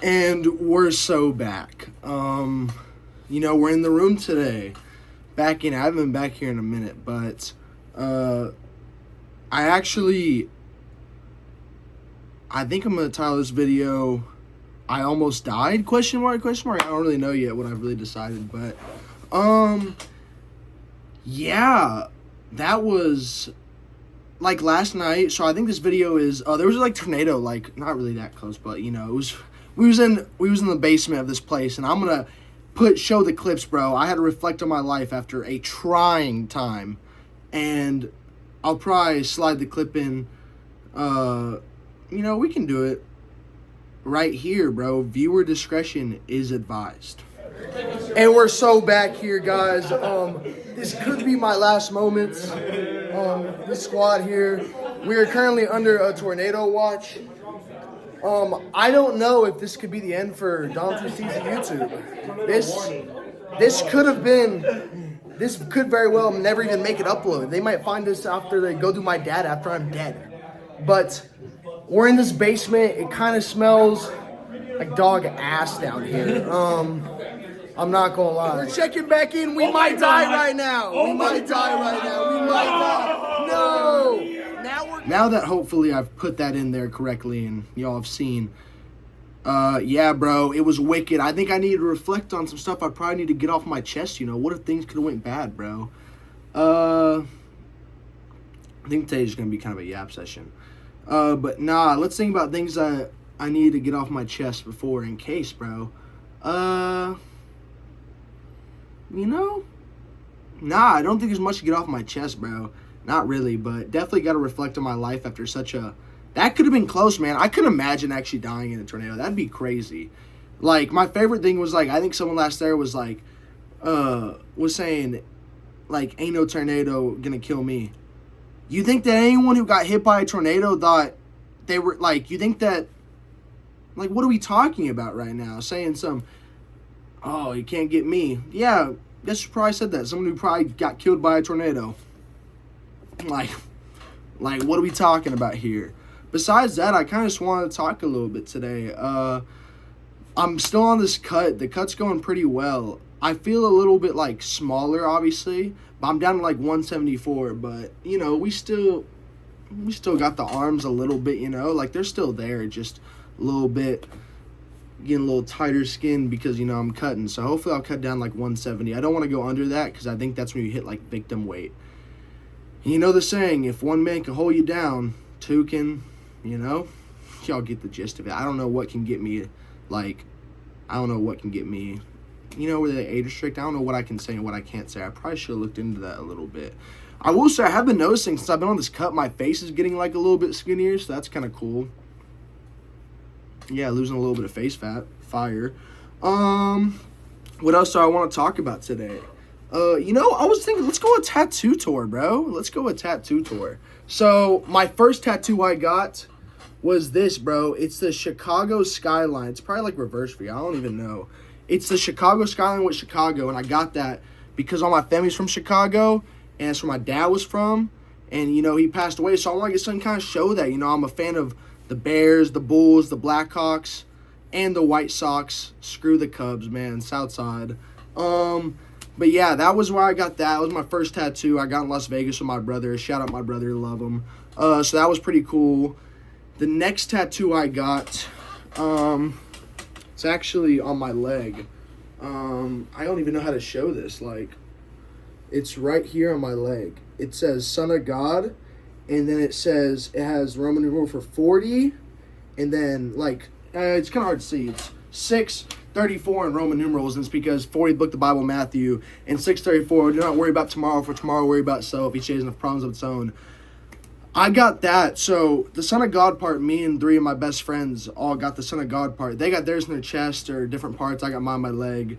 And we're so back. We're in the room today. I haven't been back here in a minute, but I think I'm gonna title this video "I Almost Died?" Question mark. I don't really know yet what I've really decided, but yeah, that was like last night. So I think this video is there was like tornado, like not really that close, but it was. We was in the basement of this place, and I'm gonna show the clips, bro. I had to reflect on my life after a trying time, and I'll probably slide the clip in. We can do it right here, bro. Viewer discretion is advised. And we're so back here, guys. This could be my last moments. This squad here, we are currently under a tornado watch. I don't know if this could be the end for Dom 2C's YouTube. This could very well never even make it upload. They might find this after they go do my dad after I'm dead. But we're in this basement. It kind of smells like dog ass down here. I'm not gonna lie. We're checking back in. We might die right now. We might die. No. Now that hopefully I've put that in there correctly and y'all have seen, yeah, bro, it was wicked. I think I need to reflect on some stuff I probably need to get off my chest, What if things could have went bad, bro? I think today's going to be kind of a yap session. But nah, let's think about things that I need to get off my chest before in case, bro. Nah, I don't think there's much to get off my chest, bro. Not really, but definitely got to reflect on my life after that could have been close, man. I couldn't imagine actually dying in a tornado. That'd be crazy. Like, my favorite thing was, like, I think someone last there was, like, was saying, like, ain't no tornado gonna kill me. You think that anyone who got hit by a tornado thought they were, like, you think that, like, what are we talking about right now? Saying oh, you can't get me. Yeah, guess you probably said that. Someone who probably got killed by a tornado. Like, what are we talking about here? Besides that, I kind of just want to talk a little bit today. I'm still on this cut. The cut's going pretty well. I feel a little bit, like, smaller, obviously, but I'm down to, like, 174. But, we still got the arms a little bit, like, they're still there, just a little bit, getting a little tighter skin because, I'm cutting. So hopefully I'll cut down, like, 170. I don't want to go under that because I think that's when you hit, like, victim weight. You know the saying, if one man can hold you down, two can, y'all get the gist of it. I don't know what can get me, where the age restrict, I don't know what I can say and what I can't say. I probably should have looked into that a little bit. I will say, I have been noticing since I've been on this cut, my face is getting, like, a little bit skinnier, so that's kind of cool. Yeah, losing a little bit of face fat, fire. What else do I want to talk about today? I was thinking, let's go a tattoo tour, bro. Let's go a tattoo tour. So, my first tattoo I got was this, bro. It's the Chicago skyline. It's probably, like, reverse for you. I don't even know. It's the Chicago skyline with Chicago, and I got that because all my family's from Chicago, and that's where my dad was from, and, he passed away, so I want to get some kind of show that, I'm a fan of the Bears, the Bulls, the Blackhawks, and the White Sox. Screw the Cubs, man. Southside. But yeah, that was where I got that. That was my first tattoo. I got in Las Vegas with my brother. Shout out my brother, love him. So that was pretty cool. The next tattoo I got, it's actually on my leg. I don't even know how to show this. Like, it's right here on my leg. It says Son of God, and then it has Roman numeral for 40, and then, like, it's kind of hard to see. It's 6:34 in Roman numerals, and it's because 40th book of the Bible, Matthew, and 6:34, do not worry about tomorrow, for tomorrow worry about itself. Each day has enough problems of its own. I got that. So the Son of God part, me and 3 of my best friends all got the Son of God part. They got theirs in their chest or different parts. I got mine on my leg.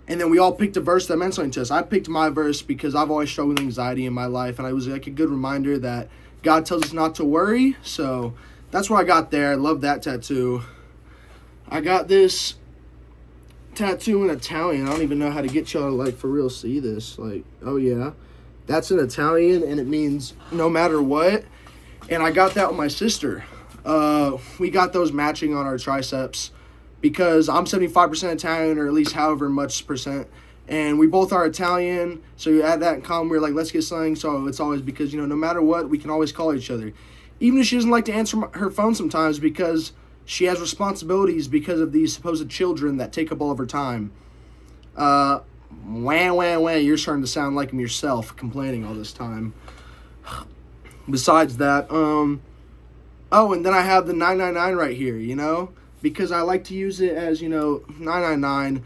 And then we all picked a verse that meant something to us. I picked my verse because I've always struggled with anxiety in my life, and it was like a good reminder that God tells us not to worry. So that's what I got there. I love that tattoo. I got this tattoo in Italian. I don't even know how to get y'all to, like, for real see this. Like, oh yeah, that's in Italian, and it means no matter what. And I got that with my sister. We got those matching on our triceps because I'm 75% Italian, or at least however much percent, and we both are Italian. So you add that in common. We're like, let's get something. So it's always because, you know, no matter what, we can always call each other, even if she doesn't like to answer her phone sometimes because she has responsibilities because of these supposed children that take up all of her time. Wah, wah, wah, you're starting to sound like him yourself, complaining all this time. Besides that, oh, and then I have the 999 right here, you know, because I like to use it as, you know, 999.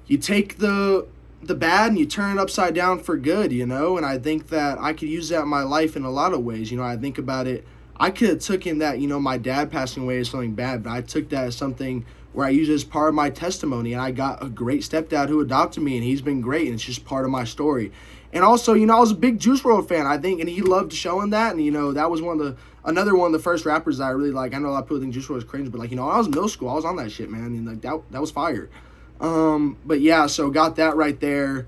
You take the bad and you turn it upside down for good, you know, and I think that I could use that in my life in a lot of ways. You know, I think about it, I could have taken that, you know, my dad passing away as something bad, but I took that as something where I use it as part of my testimony, and I got a great stepdad who adopted me, and he's been great, and it's just part of my story. And also, you know, I was a big Juice WRLD fan, I think, and he loved showing that, and, you know, that was another one of the first rappers that I really like. I know a lot of people think Juice WRLD is cringe, but, like, you know, when I was in middle school, I was on that shit, man, and, like, that was fire. But yeah, so got that right there.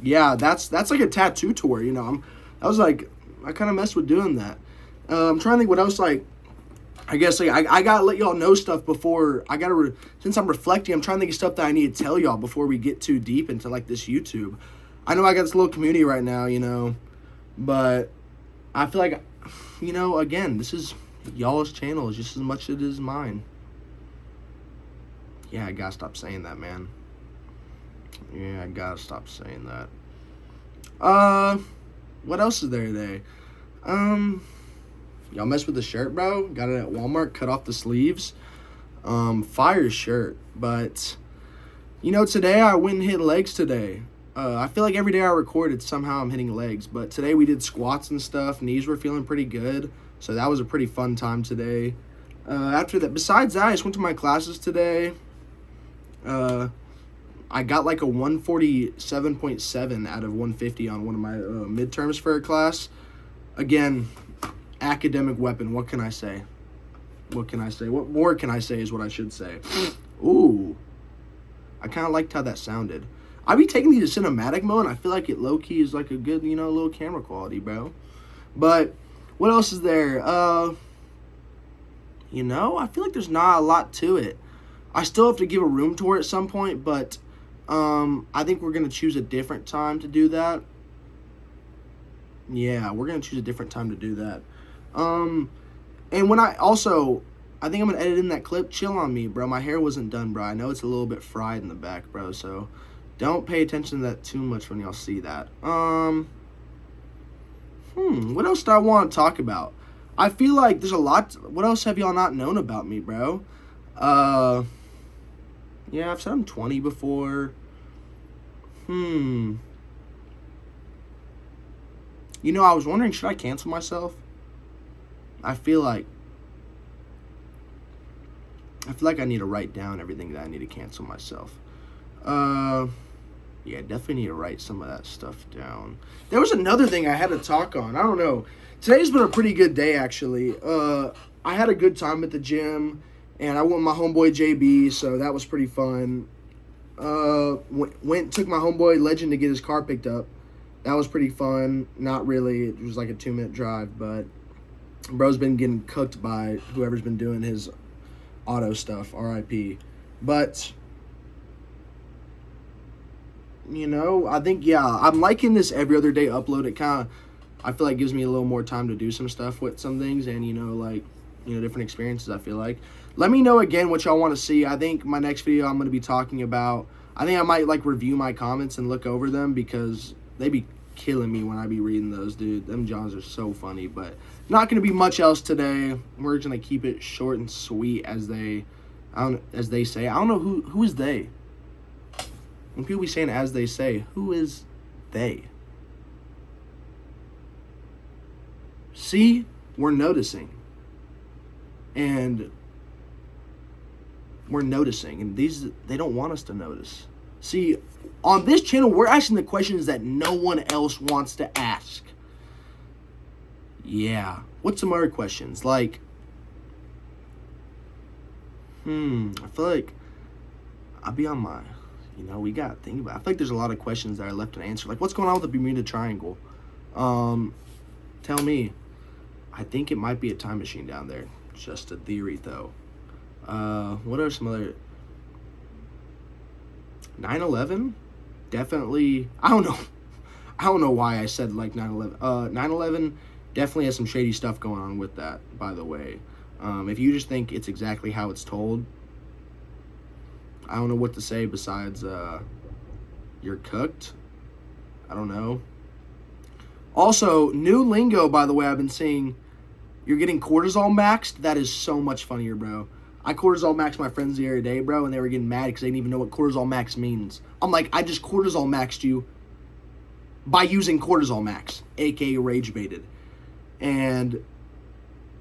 Yeah, that's like a tattoo tour, you know. I kind of messed with doing that. I'm trying to think what else, like, I guess, like, I gotta let y'all know stuff before, since I'm reflecting, I'm trying to think of stuff that I need to tell y'all before we get too deep into, like, this YouTube. I know I got this little community right now, you know, but I feel like, you know, again, this is y'all's channel just as much as it is mine. Yeah, I gotta stop saying that, man. Yeah, I gotta stop saying that. What else is there today? Y'all mess with the shirt, bro? Got it at Walmart, cut off the sleeves. Fire shirt. But, you know, today I went and hit legs today. I feel like every day I recorded, somehow I'm hitting legs. But today we did squats and stuff. Knees were feeling pretty good. So that was a pretty fun time today. After that, besides that, I just went to my classes today. I got like a 147.7 out of 150 on one of my midterms for a class. Again, academic weapon. What can I say? What can I say? What more can I say is what I should say. Ooh. I kind of liked how that sounded. I be taking these to cinematic mode, and I feel like it low-key is like a good, you know, little camera quality, bro. But what else is there? You know, I feel like there's not a lot to it. I still have to give a room tour at some point, but I think we're going to choose a different time to do that. Yeah, we're going to choose a different time to do that. And when I think I'm going to edit in that clip. Chill on me, bro. My hair wasn't done, bro. I know it's a little bit fried in the back, bro, so don't pay attention to that too much when y'all see that. What else do I want to talk about? I feel like there's a lot. What else have y'all not known about me, bro? Yeah, I've said I'm 20 before. You know, I was wondering, should I cancel myself? I feel like I need to write down everything that I need to cancel myself. Yeah, definitely need to write some of that stuff down. There was another thing I had to talk on. I don't know. Today's been a pretty good day, actually. I had a good time at the gym, and I went with my homeboy JB, so that was pretty fun. Took my homeboy Legend to get his car picked up. That was pretty fun. Not really. It was like a 2-minute drive, but bro's been getting cooked by whoever's been doing his auto stuff, RIP. But, you know, I think, yeah, I'm liking this every other day upload. It kind of, I feel like gives me a little more time to do some stuff with some things and, you know, like, you know, different experiences, I feel like. Let me know again what y'all want to see. I think my next video I'm going to be talking about, I think I might, like, review my comments and look over them because they be killing me when I be reading those, dude. Them Johns are so funny, but not going to be much else today. We're just going to keep it short and sweet as they say. I don't know who is they. When people be saying as they say, who is they? See, we're noticing. And we're noticing. And they don't want us to notice. See, on this channel, we're asking the questions that no one else wants to ask. Yeah. What's some other questions? Like, I feel like I'll be on my, you know, we got to think about it. I feel like there's a lot of questions that are left unanswered. Like, what's going on with the Bermuda Triangle? Tell me. I think it might be a time machine down there. Just a theory, though. What are some other 9/11? Definitely. I don't know. I don't know why I said like 9/11. 9/11 definitely has some shady stuff going on with that, by the way. If you just think it's exactly how it's told, I don't know what to say besides you're cooked. I don't know. Also, new lingo, by the way, I've been seeing. You're getting cortisol maxed. That is so much funnier, bro. I cortisol maxed my friends the other day, bro, and they were getting mad because they didn't even know what cortisol max means. I'm like, I just cortisol maxed you by using cortisol max, aka rage baited. And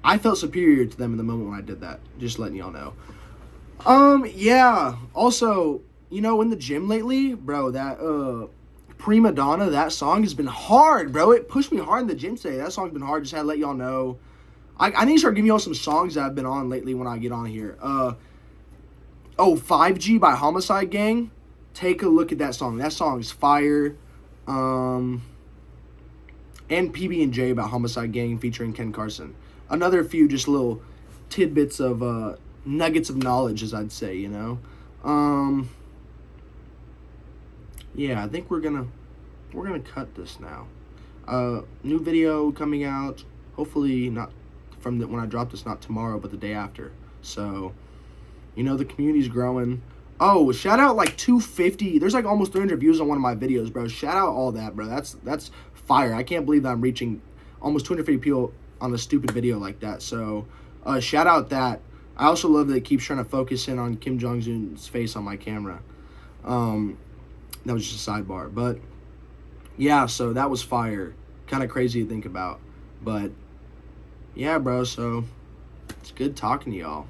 I felt superior to them in the moment when I did that. Just letting y'all know. Yeah. Also, you know, in the gym lately, bro, that Prima Donna, that song has been hard, bro. It pushed me hard in the gym today. That song's been hard. Just had to let y'all know. I need to start giving y'all some songs that I've been on lately when I get on here. 5G by Homicide Gang. Take a look at that song. That song's fire. And PB&J by Homicide Gang featuring Ken Carson. Another few just little tidbits of nuggets of knowledge, as I'd say, you know. Yeah, I think we're gonna cut this now. New video coming out. Hopefully not from when I drop this, not tomorrow, but the day after. So, you know, the community's growing. Oh, shout out like 250. There's like almost 300 views on one of my videos, bro. Shout out all that, bro. That's fire. I can't believe that I'm reaching almost 250 people on a stupid video like that. So, shout out that. I also love that it keeps trying to focus in on Kim Jong-un's face on my camera. That was just a sidebar. But, yeah, so that was fire. Kind of crazy to think about. But, yeah, bro, so it's good talking to y'all.